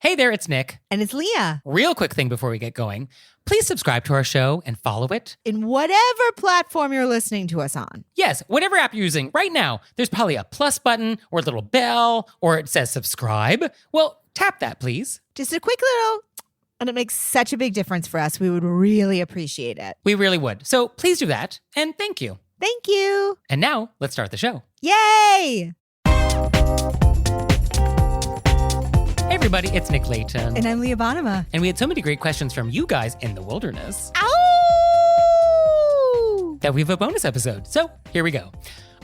Hey there, it's Nick. And it's Leah. Real quick thing before we get going. Please subscribe to our show and follow it. In whatever platform you're listening to us on. Yes, whatever app you're using right now, there's probably a plus button or a little bell or it says subscribe. Well, tap that, please. Just a quick little, and it makes such a big difference for us. We would really appreciate it. We really would. So please do that, and thank you. Thank you. And now, let's start the show. Yay! Hey everybody, it's Nick Layton. And I'm Leah Bonema. And we had so many great questions from you guys in the wilderness. Ow! That we have a bonus episode. So here we go.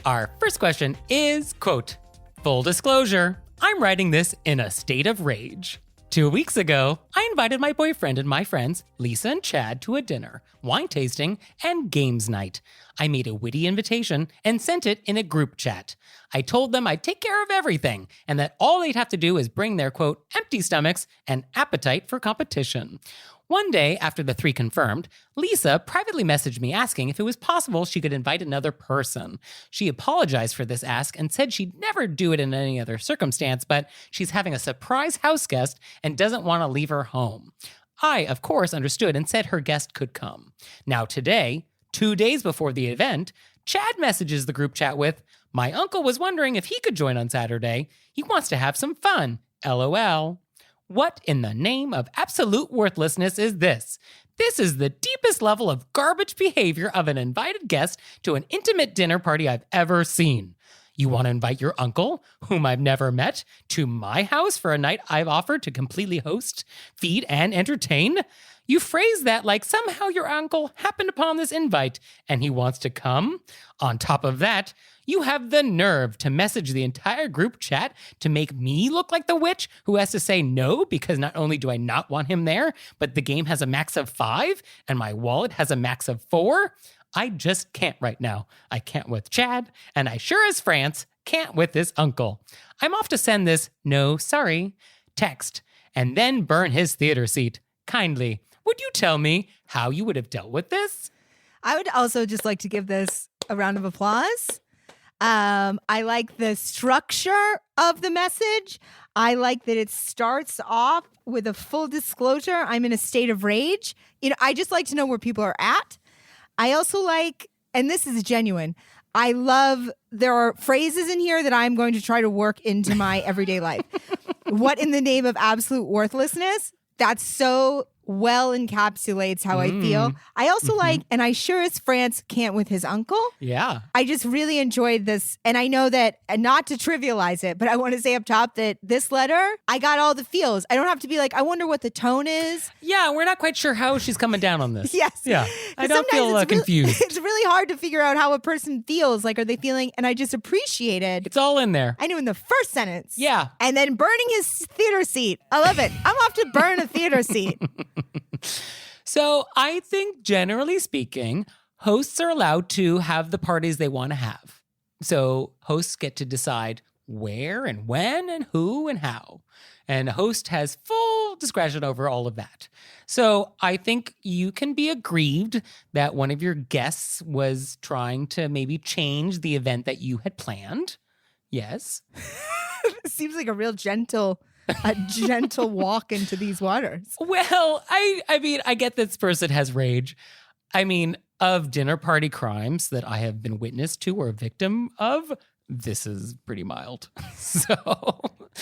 Our first question is, quote, full disclosure, I'm writing this in a state of rage. 2 weeks ago, I invited my boyfriend and my friends, Lisa and Chad, to a dinner, wine tasting, and games night. I made a witty invitation and sent it in a group chat. I told them I'd take care of everything and that all they'd have to do is bring their, quote, empty stomachs and appetite for competition. One day, after the three confirmed, Lisa privately messaged me asking if it was possible she could invite another person. She apologized for this ask and said she'd never do it in any other circumstance, but she's having a surprise house guest and doesn't want to leave her home. I, of course, understood and said her guest could come. Now today, 2 days before the event, Chad messages the group chat with, my uncle was wondering if he could join on Saturday. He wants to have some fun. LOL. What in the name of absolute worthlessness is this? This is the deepest level of garbage behavior of an invited guest to an intimate dinner party I've ever seen. You want to invite your uncle, whom I've never met, to my house for a night I've offered to completely host, feed, and entertain? You phrase that like somehow your uncle happened upon this invite and he wants to come. On top of that, you have the nerve to message the entire group chat to make me look like the witch who has to say no because not only do I not want him there, but the game has a max of 5 and my wallet has a max of 4. I just can't right now. I can't with Chad, and I sure as France can't with this uncle. I'm off to send this no sorry text and then burn his theater seat. Kindly, would you tell me how you would have dealt with this? I would also just like to give this a round of applause. I like the structure of the message. I like that it starts off with a full disclosure. I'm in a state of rage. I just like to know where people are at. I also like, and this is genuine, I love, there are phrases in here that I'm going to try to work into my everyday life. What in the name of absolute worthlessness? That's so well encapsulates how I feel. I also like, and I sure as France can't with his uncle. Yeah. I just really enjoyed this. And I know that, and not to trivialize it, but I want to say up top that this letter, I got all the feels. I don't have to be like, I wonder what the tone is. Yeah, we're not quite sure how she's coming down on this. Yes. Yeah. I don't feel confused. It's really hard to figure out how a person feels. Like, are they feeling, and I just appreciated. It's all in there. I knew in the first sentence. Yeah. And then burning his theater seat. I love it. I'm off to burn a theater seat. So I think generally speaking, hosts are allowed to have the parties they want to have. So hosts get to decide where and when and who and how. And a host has full discretion over all of that. So I think you can be aggrieved that one of your guests was trying to maybe change the event that you had planned. Yes. It seems like a real gentle walk into these waters. Well, I mean, I get this person has rage. I mean, of dinner party crimes that I have been witness to or a victim of, this is pretty mild. So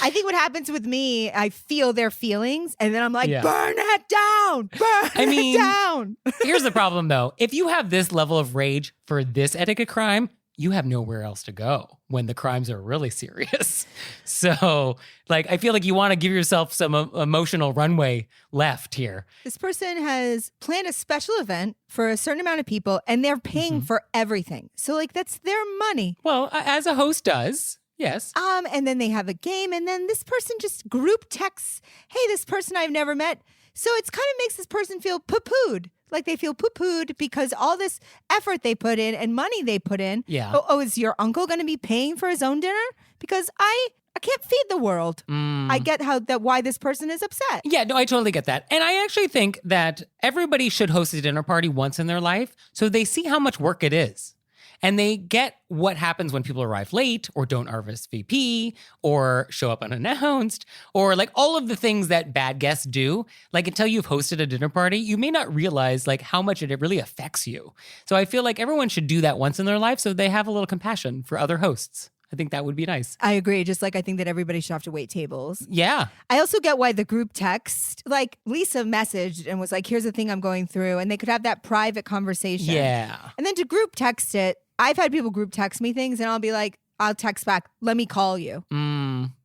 I think what happens with me, I feel their feelings and then I'm like, burn it down, it down. Here's the problem though. If you have this level of rage for this etiquette crime, you have nowhere else to go when the crimes are really serious. So, I feel like you want to give yourself some emotional runway left here. This person has planned a special event for a certain amount of people and they're paying for everything. So, that's their money. Well, as a host does. Yes. And then they have a game and then this person just group texts, hey, this person I've never met. So it's kind of makes this person feel poo-pooed. Like they feel poo-pooed because all this effort they put in and money they put in. Yeah. Oh, is your uncle going to be paying for his own dinner? Because I can't feed the world. I get why this person is upset. Yeah, no, I totally get that. And I actually think that everybody should host a dinner party once in their life so they see how much work it is. And they get what happens when people arrive late or don't RSVP or show up unannounced or like all of the things that bad guests do. Like until you've hosted a dinner party, you may not realize like how much it really affects you. So I feel like everyone should do that once in their life so they have a little compassion for other hosts. I think that would be nice. I agree. Just like I think that everybody should have to wait tables. Yeah. I also get why the group text, like Lisa messaged and was like, here's the thing I'm going through. And they could have that private conversation. Yeah. And then to group text it, I've had people group text me things and I'll be like, I'll text back, let me call you.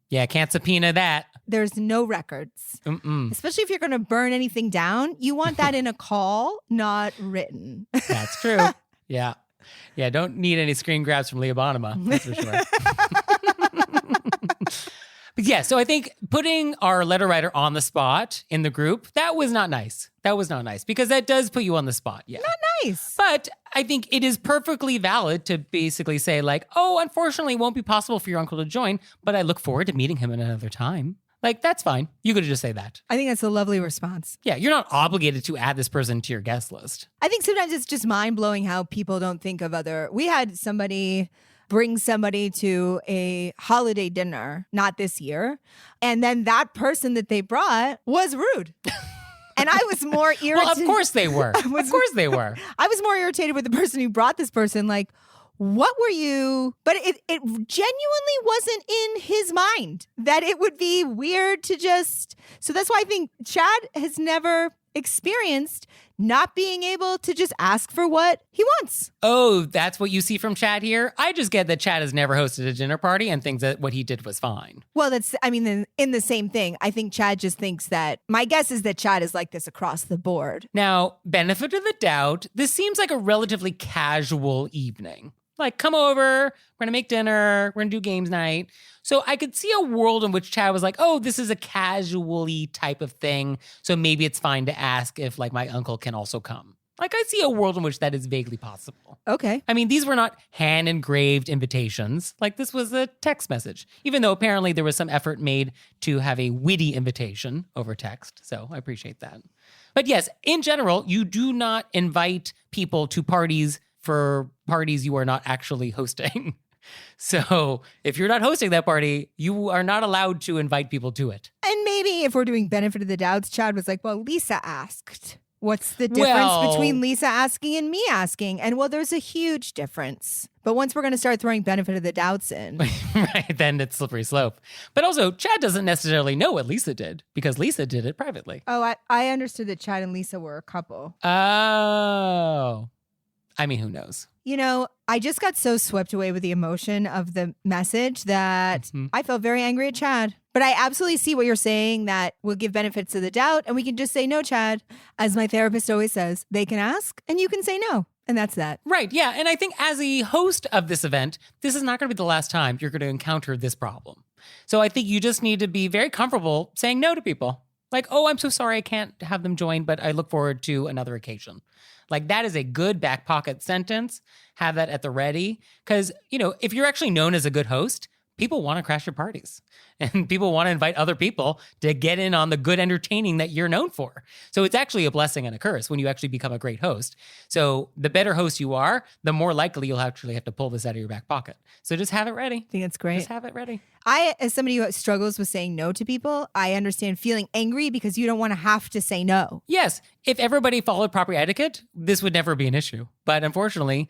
Yeah, can't subpoena that. There's no records. Especially if you're going to burn anything down. You want that in a call, not written. That's true. Yeah. Yeah, don't need any screen grabs from Leah Bonnema, that's for sure. But yeah, so I think putting our letter writer on the spot in the group, that was not nice. That was not nice because that does put you on the spot. Yeah. Not nice. But I think it is perfectly valid to basically say like, oh, unfortunately, it won't be possible for your uncle to join, but I look forward to meeting him at another time. Like, that's fine. You could just say that. I think that's a lovely response. Yeah, you're not obligated to add this person to your guest list. I think sometimes it's just mind-blowing how people don't think of we had somebody bring somebody to a holiday dinner, not this year, and then that person that they brought was rude. And I was more irritated. Well, of course they were. Of course they were. I was more irritated with the person who brought this person, like, what were you? But it genuinely wasn't in his mind that it would be weird to just. So that's why I think Chad has never experienced not being able to just ask for what he wants. Oh, that's what you see from Chad here? I just get that Chad has never hosted a dinner party and thinks that what he did was fine. Well, in the same thing, I think Chad just thinks that, my guess is that Chad is like this across the board. Now, benefit of the doubt, this seems like a relatively casual evening. Like, come over, we're gonna make dinner, we're gonna do games night. So I could see a world in which Chad was like, oh, this is a casually type of thing. So maybe it's fine to ask if like my uncle can also come. Like I see a world in which that is vaguely possible. Okay. I mean, these were not hand engraved invitations. Like this was a text message, even though apparently there was some effort made to have a witty invitation over text. So I appreciate that. But yes, in general, you do not invite people to parties for parties you are not actually hosting. So if you're not hosting that party, you are not allowed to invite people to it. And maybe if we're doing benefit of the doubts, Chad was like, well, Lisa asked. What's the difference between Lisa asking and me asking? And well, there's a huge difference. But once we're going to start throwing benefit of the doubts in. Right, then it's slippery slope. But also, Chad doesn't necessarily know what Lisa did because Lisa did it privately. Oh, I understood that Chad and Lisa were a couple. Oh. I mean, who knows? You know, I just got so swept away with the emotion of the message that I felt very angry at Chad. But I absolutely see what you're saying, that we'll give benefits of the doubt and we can just say no, Chad. As my therapist always says, they can ask and you can say no. And that's that. Right. Yeah. And I think as a host of this event, this is not going to be the last time you're going to encounter this problem. So I think you just need to be very comfortable saying no to people. Like, oh, I'm so sorry I can't have them join, but I look forward to another occasion. Like that is a good back pocket sentence. Have that at the ready. Because, you know, if you're actually known as a good host, people want to crash your parties and people want to invite other people to get in on the good entertaining that you're known for. So it's actually a blessing and a curse when you actually become a great host. So the better host you are, the more likely you'll actually have to pull this out of your back pocket. So just have it ready. I think that's great. Just have it ready. I, as somebody who struggles with saying no to people, I understand feeling angry because you don't want to have to say no. Yes. If everybody followed proper etiquette, this would never be an issue. But unfortunately,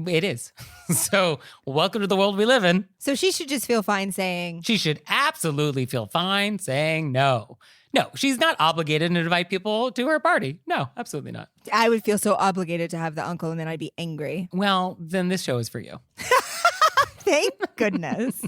it is. So welcome to the world we live in. So she should just feel fine saying... She should absolutely feel fine saying no. No, she's not obligated to invite people to her party. No, absolutely not. I would feel so obligated to have the uncle and then I'd be angry. Well, then this show is for you. Thank goodness.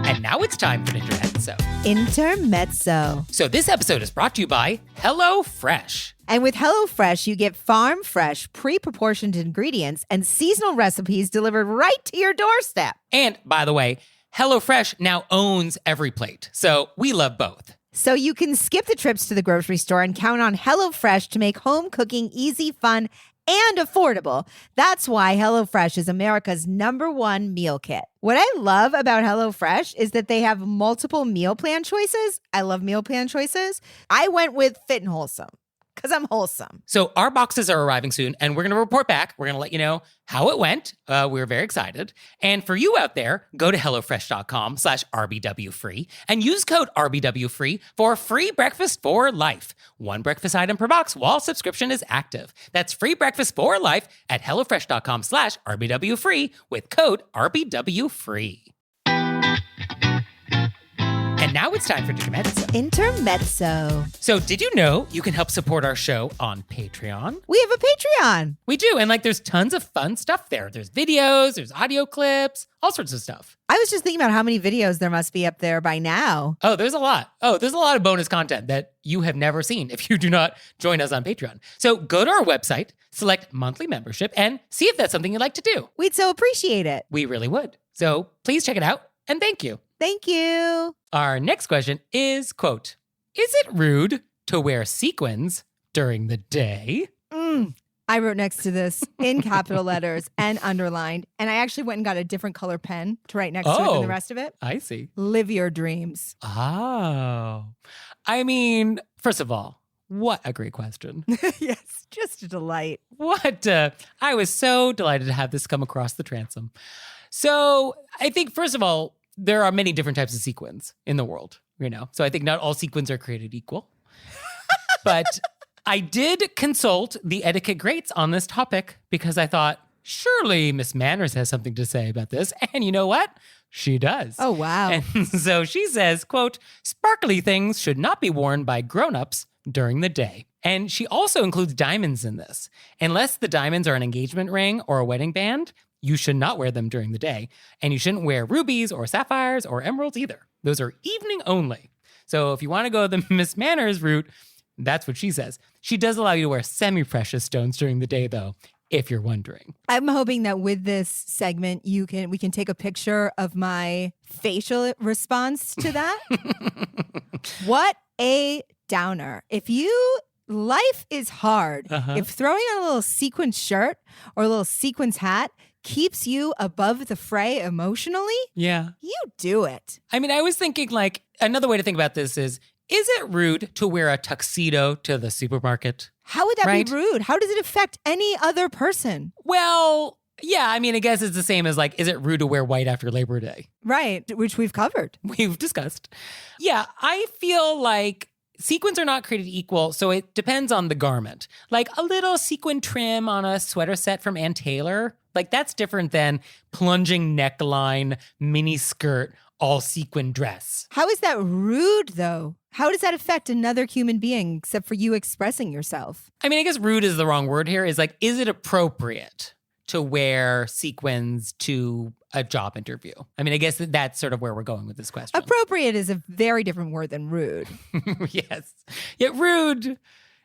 And now it's time for Intermezzo. Intermezzo. So this episode is brought to you by HelloFresh. And with HelloFresh, you get farm fresh, pre-proportioned ingredients and seasonal recipes delivered right to your doorstep. And by the way, HelloFresh now owns Every Plate. So we love both. So you can skip the trips to the grocery store and count on HelloFresh to make home cooking easy, fun, and affordable. That's why HelloFresh is America's #1 meal kit. What I love about HelloFresh is that they have multiple meal plan choices. I love meal plan choices. I went with Fit and Wholesome. because I'm wholesome. So our boxes are arriving soon, and we're going to report back. We're going to let you know how it went. We're very excited. And for you out there, go to HelloFresh.com/RBWFree and use code RBWFree for free breakfast for life. One breakfast item per box while subscription is active. That's free breakfast for life at HelloFresh.com/RBWFree with code RBWFree. And now it's time for Intermezzo. Intermezzo. So did you know you can help support our show on Patreon? We have a Patreon. We do. And there's tons of fun stuff there. There's videos, there's audio clips, all sorts of stuff. I was just thinking about how many videos there must be up there by now. Oh, there's a lot. There's a lot of bonus content that you have never seen if you do not join us on Patreon. So go to our website, select monthly membership, and see if that's something you'd like to do. We'd so appreciate it. We really would. So please check it out, and thank you. Thank you. Our next question is, quote, is it rude to wear sequins during the day? I wrote next to this in capital letters and underlined, and I actually went and got a different color pen to write next to it than the rest of it. I see. Live your dreams. Oh. I mean, first of all, what a great question. Yes, just a delight. I was so delighted to have this come across the transom. So I think, first of all, there are many different types of sequins in the world, So I think not all sequins are created equal. But I did consult the etiquette greats on this topic because I thought, surely Miss Manners has something to say about this. And you know what? She does. Oh, wow. And so she says, quote, sparkly things should not be worn by grown-ups during the day. And she also includes diamonds in this. Unless the diamonds are an engagement ring or a wedding band, you should not wear them during the day. And you shouldn't wear rubies or sapphires or emeralds either. Those are evening only. So if you want to go the Miss Manners route, that's what she says. She does allow you to wear semi-precious stones during the day, though, if you're wondering. I'm hoping that with this segment, we can take a picture of my facial response to that. What a downer. Life is hard. If throwing on a little sequin shirt or a little sequins hat keeps you above the fray emotionally, yeah, you do it. I mean, I was thinking another way to think about this is it rude to wear a tuxedo to the supermarket? How would that be rude? How does it affect any other person? Well, yeah, I mean, I guess it's the same as is it rude to wear white after Labor Day? Right, which we've covered. We've discussed. Yeah, I feel like sequins are not created equal, so it depends on the garment. A little sequin trim on a sweater set from Ann Taylor, that's different than plunging neckline, mini skirt, all sequin dress. How is that rude, though? How does that affect another human being except for you expressing yourself? I mean, I guess rude is the wrong word here. Is it appropriate to wear sequins to a job interview? I mean, I guess that's sort of where we're going with this question. Appropriate is a very different word than rude. Yes. Yeah, rude.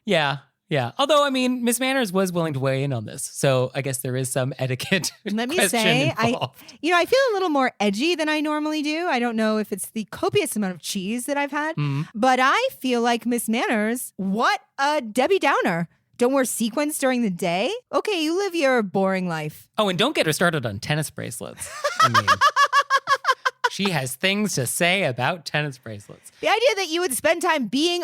Yeah. Yeah. Although, I mean, Miss Manners was willing to weigh in on this. So I guess there is some etiquette. Let me say, involved. I feel a little more edgy than I normally do. I don't know if it's the copious amount of cheese that I've had, but I feel like Miss Manners, what a Debbie Downer. Don't wear sequins during the day? Okay, you live your boring life. Oh, and don't get her started on tennis bracelets. I mean, she has things to say about tennis bracelets. The idea that you would spend time being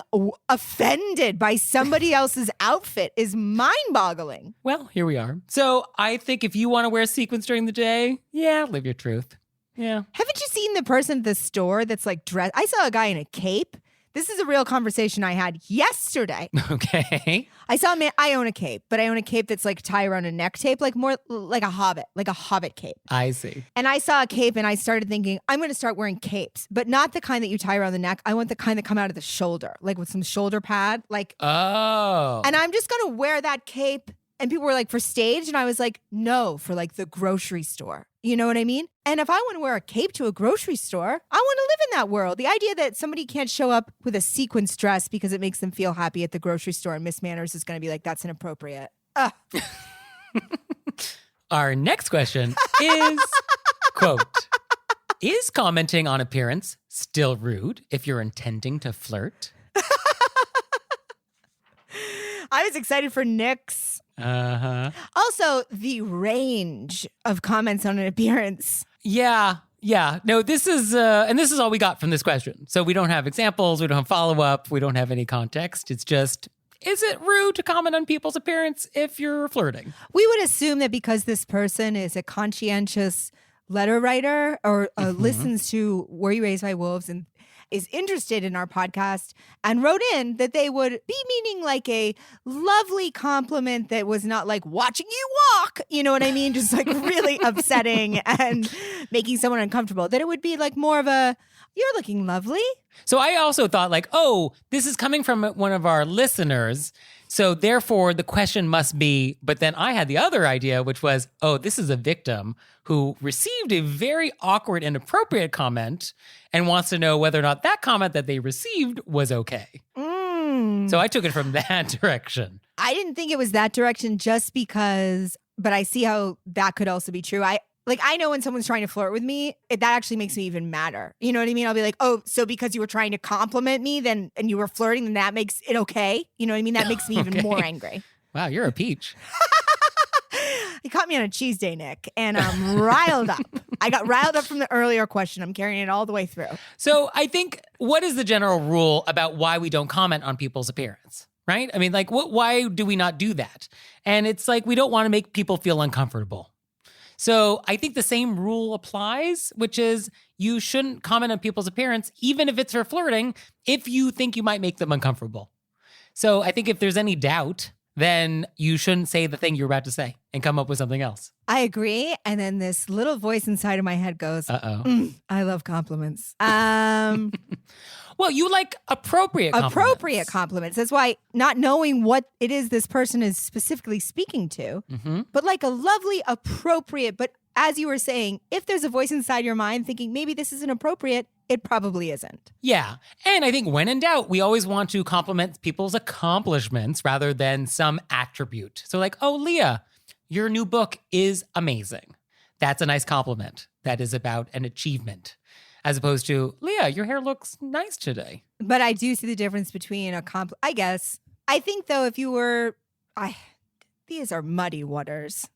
offended by somebody else's outfit is mind-boggling. Well, here we are. So I think if you want to wear sequins during the day, yeah, live your truth. Yeah. Haven't you seen the person at the store that's dressed? I saw a guy in a cape. This is a real conversation I had yesterday. Okay. I saw a man, I own a cape, but I own a cape that's tie around a neck tape, more like a hobbit cape. I see. And I saw a cape and I started thinking, I'm going to start wearing capes, but not the kind that you tie around the neck. I want the kind that come out of the shoulder, with some shoulder pad, Oh. And I'm just going to wear that cape. And people were for stage. And I was no, for the grocery store. You know what I mean? And if I want to wear a cape to a grocery store, I want to live in that world. The idea that somebody can't show up with a sequins dress because it makes them feel happy at the grocery store and Miss Manners is going to be that's inappropriate. Our next question is, quote, is commenting on appearance still rude if you're intending to flirt? I was excited for Nick's. Also, the range of comments on an appearance. Yeah. No, this is all we got from this question. So we don't have examples. We don't have follow-up. We don't have any context. It's just Is it rude to comment on people's appearance if you're flirting? We would assume that because this person is a conscientious letter writer or listens to Were You Raised by Wolves and is interested in our podcast and wrote in that they would be meaning like a lovely compliment that was not like watching you walk, you know what I mean? Just like really upsetting and making someone uncomfortable. That it would be like more of a, you're looking lovely. So I also thought like, oh, this is coming from one of our listeners. So therefore the question must be, but then I had the other idea, which was, oh, this is a victim who received a very awkward, inappropriate comment and wants to know whether or not that comment that they received was okay. So I took it from that direction. I didn't think it was that direction just because, but I see how that could also be true. I know when someone's trying to flirt with me, that actually makes me even madder. You know what I mean? I'll be like, oh, so because you were trying to compliment me then and you were flirting, then that makes it okay? You know what I mean? That makes me even more angry. Wow, you're a peach. You caught me on a cheese day, Nick, and I'm riled up. I got riled up from the earlier question. I'm carrying it all the way through. So I think, what is the general rule about why we don't comment on people's appearance? Right? I mean, like, why do we not do that? And it's like, we don't want to make people feel uncomfortable. So I think the same rule applies, which is you shouldn't comment on people's appearance, even if it's for flirting, if you think you might make them uncomfortable. So I think if there's any doubt, then you shouldn't say the thing you're about to say and come up with something else. I agree. And then this little voice inside of my head goes, I love compliments. Well, you like appropriate compliments. Appropriate compliments. That's why not knowing what it is this person is specifically speaking to, but like a lovely, appropriate, but as you were saying, if there's a voice inside your mind thinking maybe this isn't appropriate, it probably isn't. Yeah. And I think when in doubt, we always want to compliment people's accomplishments rather than some attribute. So like, oh, Leah, your new book is amazing. That's a nice compliment. That is about an achievement. As opposed to, Leah, your hair looks nice today. But I do see the difference between I guess. I think, though, if you were... these are muddy waters.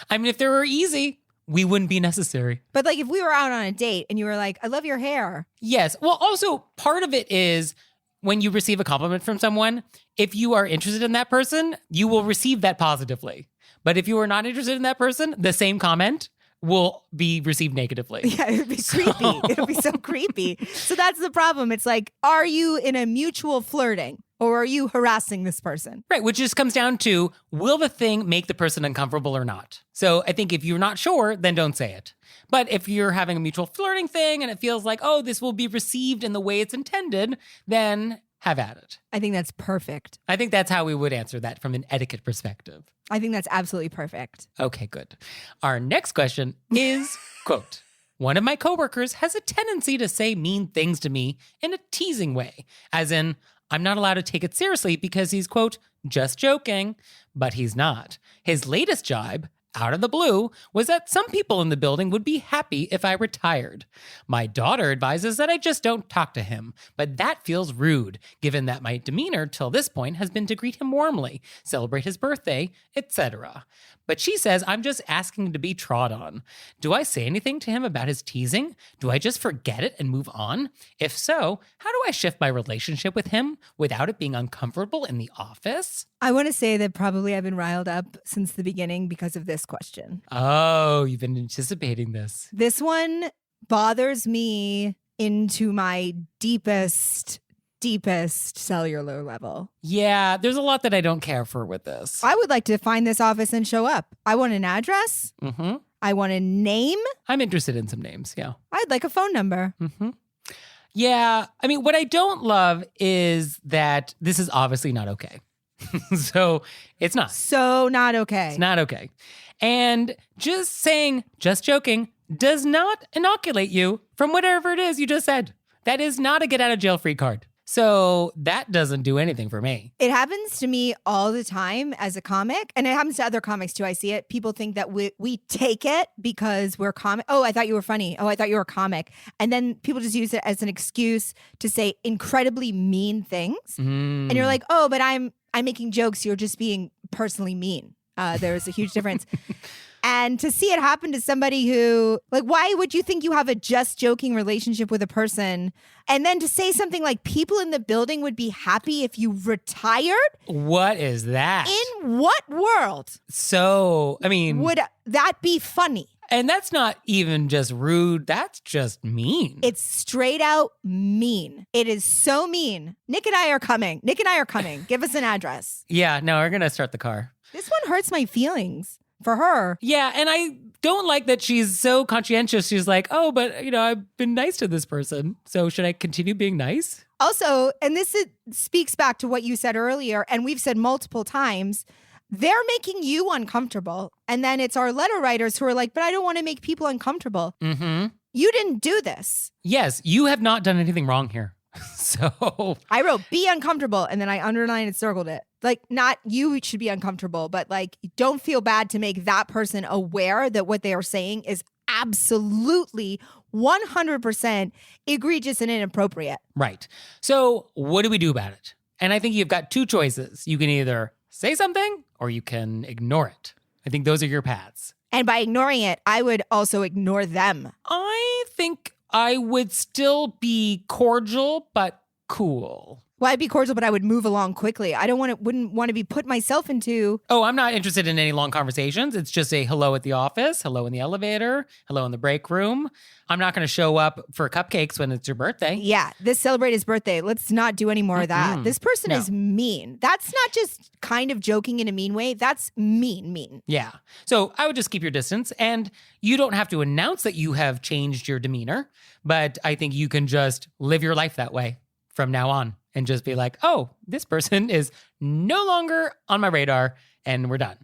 I mean, if they were easy, we wouldn't be necessary. But like if we were out on a date and you were like, I love your hair. Yes. Well, also, part of it is when you receive a compliment from someone, if you are interested in that person, you will receive that positively. But if you are not interested in that person, the same comment will be received negatively. Yeah, it would be creepy. It would be so creepy. So that's the problem. It's like, are you in a mutual flirting or are you harassing this person? Right, which just comes down to, will the thing make the person uncomfortable or not? So I think if you're not sure, then don't say it. But if you're having a mutual flirting thing and it feels like, oh, this will be received in the way it's intended, then have at it. I think that's perfect. I think that's how we would answer that from an etiquette perspective. I think that's absolutely perfect. Okay, good. Our next question is, quote, one of my coworkers has a tendency to say mean things to me in a teasing way, as in, I'm not allowed to take it seriously because he's, quote, just joking, but he's not. His latest jibe, out of the blue, was that some people in the building would be happy if I retired. My daughter advises that I just don't talk to him, but that feels rude, given that my demeanor till this point has been to greet him warmly, celebrate his birthday, etc. But she says I'm just asking to be trod on. Do I say anything to him about his teasing? Do I just forget it and move on? If so, how do I shift my relationship with him without it being uncomfortable in the office? I want to say that probably I've been riled up since the beginning because of this question. Oh, you've been anticipating this. This one bothers me into my deepest cellular level. Yeah, there's a lot that I don't care for with this. I would like to find this office and show up. I want an address. I want a name. I'm interested in some names, yeah. I'd like a phone number. Yeah, I mean, what I don't love is that this is obviously not okay. So it's not. So not okay. It's not okay. And just saying, just joking, does not inoculate you from whatever it is you just said. That is not a get out of jail free card. So that doesn't do anything for me. It happens to me all the time as a comic, and it happens to other comics too. I see it. People think that we take it because we're comic. Oh, I thought you were funny. Oh, I thought you were a comic. And then people just use it as an excuse to say incredibly mean things. And you're like, oh, but I'm making jokes. You're just being personally mean. There's a huge difference. And to see it happen to somebody who, like, why would you think you have a just joking relationship with a person? And then to say something like people in the building would be happy if you retired? What is that? In what world? So, I mean, would that be funny? And that's not even just rude. That's just mean. It's straight out mean. It is so mean. Nick and I are coming. Give us an address. Yeah, no, we're going to start the car. This one hurts my feelings for her. Yeah, and I don't like that she's so conscientious. She's like, oh, but, I've been nice to this person. So should I continue being nice? Also, and speaks back to what you said earlier, and we've said multiple times, they're making you uncomfortable. And then it's our letter writers who are like, but I don't want to make people uncomfortable. Mm-hmm. You didn't do this. Yes, you have not done anything wrong here. So I wrote be uncomfortable and then I underlined and circled it. Like, not you should be uncomfortable, but like, don't feel bad to make that person aware that what they are saying is absolutely 100% egregious and inappropriate. Right. So what do we do about it? And I think you've got two choices. You can either say something or you can ignore it. I think those are your paths. And by ignoring it, I would also ignore them. I think I would still be cordial, but cool. Well, I'd be cordial, but I would move along quickly. Wouldn't want to be put myself into. Oh, I'm not interested in any long conversations. It's just a hello at the office, hello in the elevator, hello in the break room. I'm not going to show up for cupcakes when it's your birthday. Yeah, celebrate his birthday. Let's not do any more of that. This person is mean. That's not just kind of joking in a mean way. That's mean. Yeah. So I would just keep your distance, and you don't have to announce that you have changed your demeanor, but I think you can just live your life that way from now on. And just be like, oh, this person is no longer on my radar, and we're done.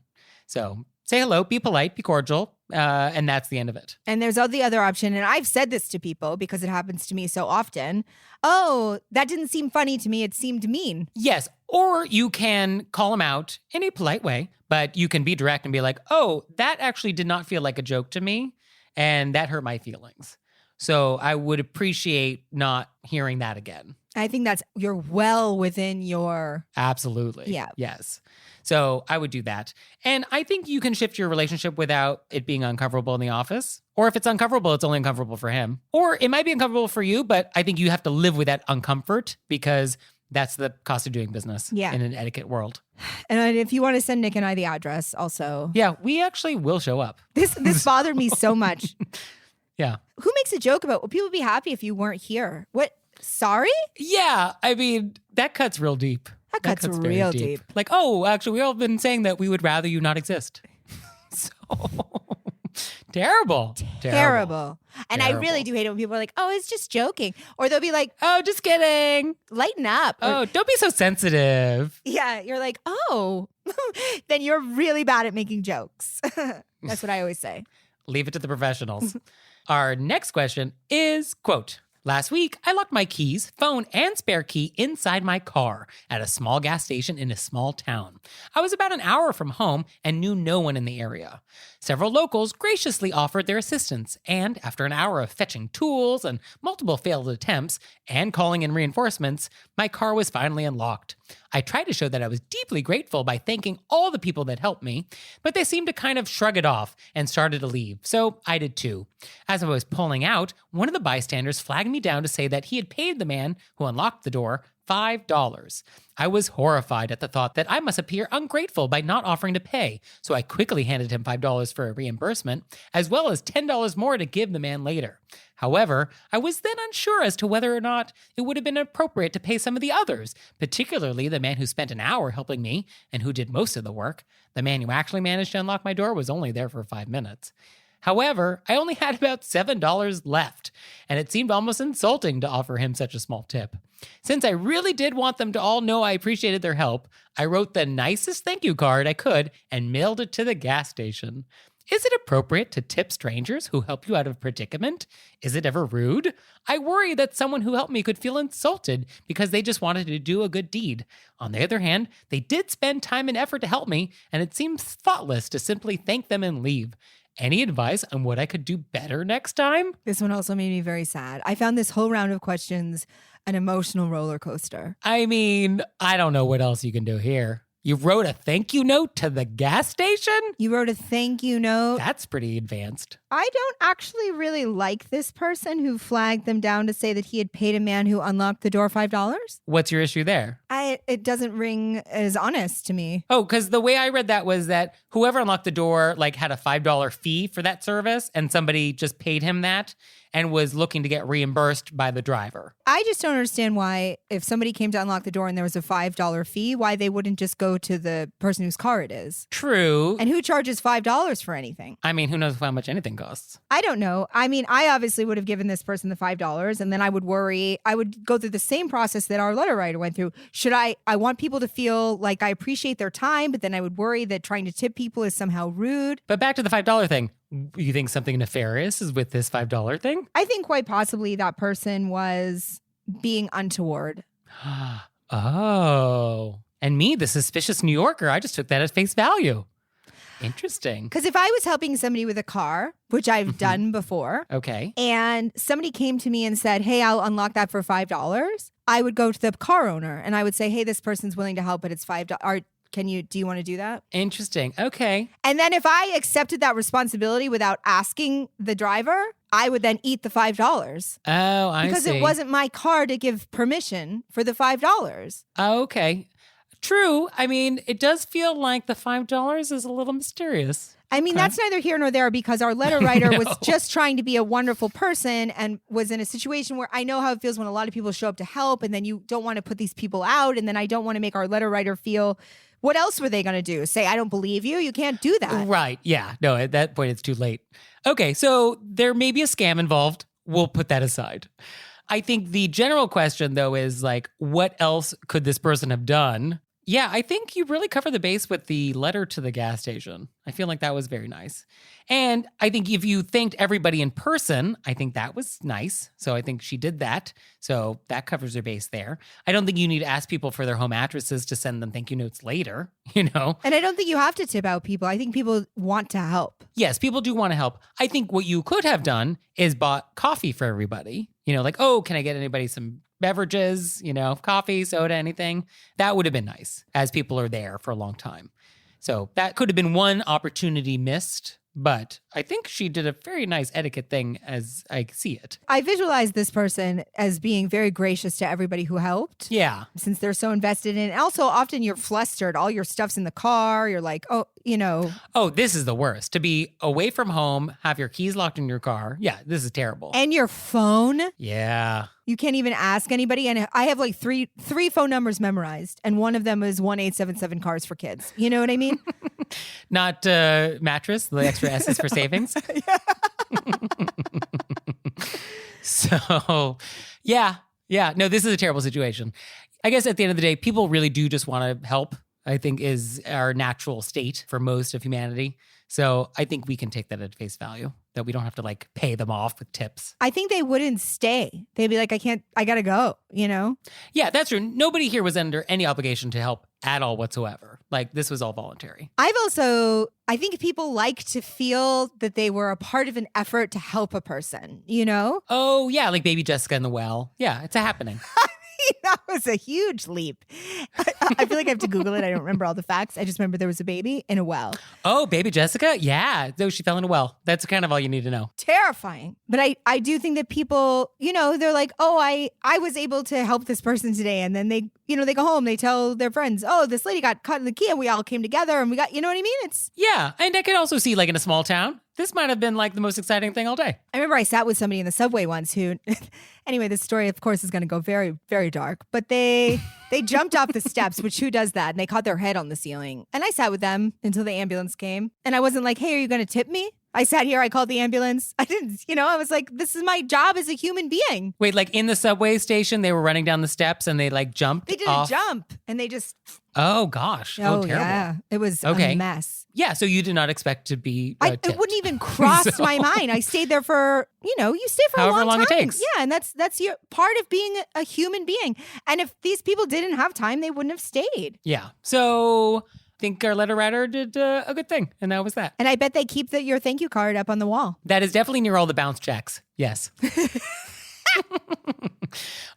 So say hello, be polite, be cordial, and that's the end of it. And there's the other option, and I've said this to people because it happens to me so often. Oh, that didn't seem funny to me. It seemed mean. Yes, or you can call them out in a polite way, but you can be direct and be like, oh, that actually did not feel like a joke to me, and that hurt my feelings. So I would appreciate not hearing that again. I think you're well within your... Absolutely. Yeah. Yes. So I would do that. And I think you can shift your relationship without it being uncomfortable in the office. Or if it's uncomfortable, it's only uncomfortable for him. Or it might be uncomfortable for you, but I think you have to live with that uncomfort because that's the cost of doing business in an etiquette world. And if you want to send Nick and I the address also. Yeah, we actually will show up. This bothered me so much. Yeah. Who makes a joke about, well, people would be happy if you weren't here? What? Sorry? Yeah, I mean, that cuts real deep. That cuts real deep. Like, oh, actually, we all have been saying that we would rather you not exist. So, terrible. And I really do hate it when people are like, oh, it's just joking. Or they'll be like, oh, just kidding. Lighten up. Oh, don't be so sensitive. Yeah, you're like, oh, then you're really bad at making jokes. That's what I always say. Leave it to the professionals. Our next question is, quote, last week, I locked my keys, phone, and spare key inside my car at a small gas station in a small town. I was about an hour from home and knew no one in the area. Several locals graciously offered their assistance, and after an hour of fetching tools and multiple failed attempts and calling in reinforcements, my car was finally unlocked. I tried to show that I was deeply grateful by thanking all the people that helped me, but they seemed to kind of shrug it off and started to leave, so I did too. As I was pulling out, one of the bystanders flagged me down to say that he had paid the man who unlocked the door $5. I was horrified at the thought that I must appear ungrateful by not offering to pay, so I quickly handed him $5 for a reimbursement, as well as $10 more to give the man later. However, I was then unsure as to whether or not it would have been appropriate to pay some of the others, particularly the man who spent an hour helping me and who did most of the work. The man who actually managed to unlock my door was only there for 5 minutes. However, I only had about $7 left, and it seemed almost insulting to offer him such a small tip. Since I really did want them to all know I appreciated their help, I wrote the nicest thank you card I could and mailed it to the gas station. Is it appropriate to tip strangers who help you out of a predicament? Is it ever rude? I worry that someone who helped me could feel insulted because they just wanted to do a good deed. On the other hand, they did spend time and effort to help me, and it seems thoughtless to simply thank them and leave. Any advice on what I could do better next time? This one also made me very sad. I found this whole round of questions an emotional roller coaster. I mean, I don't know what else you can do here. You wrote a thank you note to the gas station? You wrote a thank you note. That's pretty advanced. I don't actually really like this person who flagged them down to say that he had paid a man who unlocked the door $5. What's your issue there? It doesn't ring as honest to me. Oh, because the way I read that was that whoever unlocked the door like had a $5 fee for that service, and somebody just paid him that and was looking to get reimbursed by the driver. I just don't understand why, if somebody came to unlock the door and there was a $5 fee, why they wouldn't just go to the person whose car it is. True. And who charges $5 for anything? I mean, who knows how much anything costs? I don't know. I mean, I obviously would have given this person the $5, and then I would worry. I would go through the same process that our letter writer went through. I want people to feel like I appreciate their time, but then I would worry that trying to tip people is somehow rude. But back to the $5 thing. You think something nefarious is with this $5 thing? I think quite possibly that person was being untoward. Oh. And me, the suspicious New Yorker, I just took that at face value. Interesting. Because if I was helping somebody with a car, which I've done before, okay, and somebody came to me and said, hey, I'll unlock that for $5, I would go to the car owner and I would say, hey, this person's willing to help, but it's $5. Do you want to do that? Interesting. Okay. And then if I accepted that responsibility without asking the driver, I would then eat the $5. Oh, I see. Because it wasn't my car to give permission for the $5. Okay. True. I mean, it does feel like the $5 is a little mysterious. I mean, that's neither here nor there, because our letter writer was just trying to be a wonderful person and was in a situation where I know how it feels when a lot of people show up to help, and then you don't want to put these people out, and then I don't want to make our letter writer feel... What else were they going to do? Say, I don't believe you? You can't do that. Right. Yeah. No, at that point, it's too late. Okay. So there may be a scam involved. We'll put that aside. I think the general question, though, is like, what else could this person have done? Yeah, I think you really covered the base with the letter to the gas station. I feel like that was very nice. And I think if you thanked everybody in person, I think that was nice. So I think she did that. So that covers her base there. I don't think you need to ask people for their home addresses to send them thank you notes later, you know? And I don't think you have to tip out people. I think people want to help. Yes, people do want to help. I think what you could have done is bought coffee for everybody. You know, like, oh, can I get anybody some beverages, you know, coffee, soda, anything? That would have been nice, as people are there for a long time. So that could have been one opportunity missed, but I think she did a very nice etiquette thing as I see it. I visualize this person as being very gracious to everybody who helped. Yeah. Since they're so invested in it. And also, often you're flustered. All your stuff's in the car. You're like, oh, you know. Oh, this is the worst. To be away from home, have your keys locked in your car. Yeah, this is terrible. And your phone. Yeah. You can't even ask anybody. And I have like three phone numbers memorized. And one of them is 1-877 Cars for Kids. You know what I mean? Not mattress, the extra S is for savings. So, yeah. No, this is a terrible situation. I guess at the end of the day, people really do just want to help, I think is our natural state for most of humanity. So I think we can take that at face value, that we don't have to like pay them off with tips. I think they wouldn't stay. They'd be like, I gotta go, you know? Yeah, that's true. Nobody here was under any obligation to help at all whatsoever. Like this was all voluntary. I think people like to feel that they were a part of an effort to help a person, you know? Oh yeah, like baby Jessica in the well. Yeah, it's a happening. That was a huge leap. I feel like I have to Google it. I don't remember all the facts. I just remember there was a baby in a well. Oh, baby Jessica? Yeah. So she fell in a well. That's kind of all you need to know. Terrifying. But I do think that people, you know, they're like, oh, I was able to help this person today. And then they go home, they tell their friends, oh, this lady got cut in the key and we all came together and we got, you know what I mean? Yeah. And I could also see like in a small town, this might have been like the most exciting thing all day. I remember I sat with somebody in the subway once who, anyway, this story, of course, is going to go very, very dark. But they jumped off the steps, which who does that? And they caught their head on the ceiling. And I sat with them until the ambulance came. And I wasn't like, hey, are you going to tip me? I sat here, I called the ambulance. I didn't, I was like, this is my job as a human being. Wait, like in the subway station, they were running down the steps and they like jumped They didn't off. jump. And they just... Oh, gosh. Oh, terrible. Yeah. It was a mess. Yeah, so you did not expect to be it wouldn't even cross my mind. I stayed there for, you stay for however a long time. It takes. Yeah, and that's your part of being a human being. And if these people didn't have time, they wouldn't have stayed. Yeah. So I think our letter writer did a good thing, and that was that. And I bet they keep your thank you card up on the wall. That is definitely near all the bounce checks. Yes.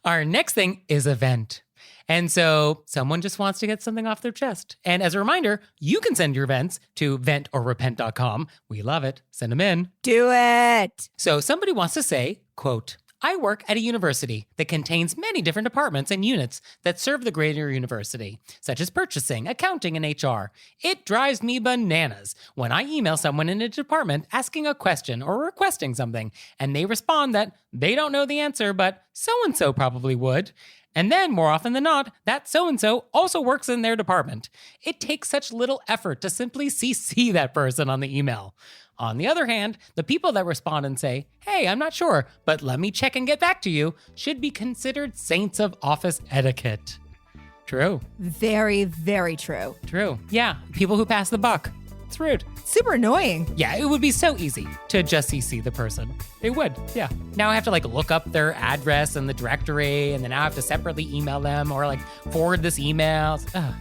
Our next thing is event. And so someone just wants to get something off their chest. And as a reminder, you can send your vents to ventorrepent.com. We love it. Send them in. Do it. So somebody wants to say, quote, I work at a university that contains many different departments and units that serve the greater university, such as purchasing, accounting, and HR. It drives me bananas when I email someone in a department asking a question or requesting something, and they respond that they don't know the answer, but so-and-so probably would. And then, more often than not, that so-and-so also works in their department. It takes such little effort to simply CC that person on the email. On the other hand, the people that respond and say, hey, I'm not sure, but let me check and get back to you, should be considered saints of office etiquette. True. Very, very true. True. Yeah, people who pass the buck. It's rude. Super annoying. Yeah, it would be so easy to just CC the person. It would, yeah. Now I have to look up their address in the directory, and then now I have to separately email them or forward this email. Ugh.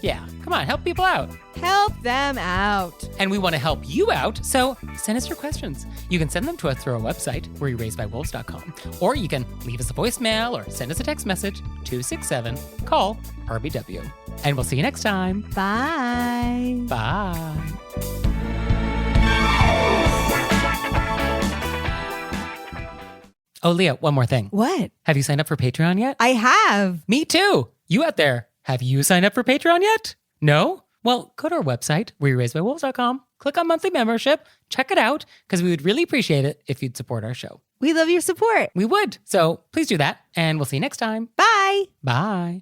Yeah, come on, help people out. Help them out. And we want to help you out, so send us your questions. You can send them to us through our website, wereyouRaisedByWolves.com, or you can leave us a voicemail or send us a text message, 267-CALL-RBW. And we'll see you next time. Bye. Bye. Oh, Leah, one more thing. What? Have you signed up for Patreon yet? I have. Me too. You out there, have you signed up for Patreon yet? No? Well, go to our website, wereyouRaisedByWolves.com, click on monthly membership, check it out, because we would really appreciate it if you'd support our show. We love your support. We would. So please do that, and we'll see you next time. Bye. Bye.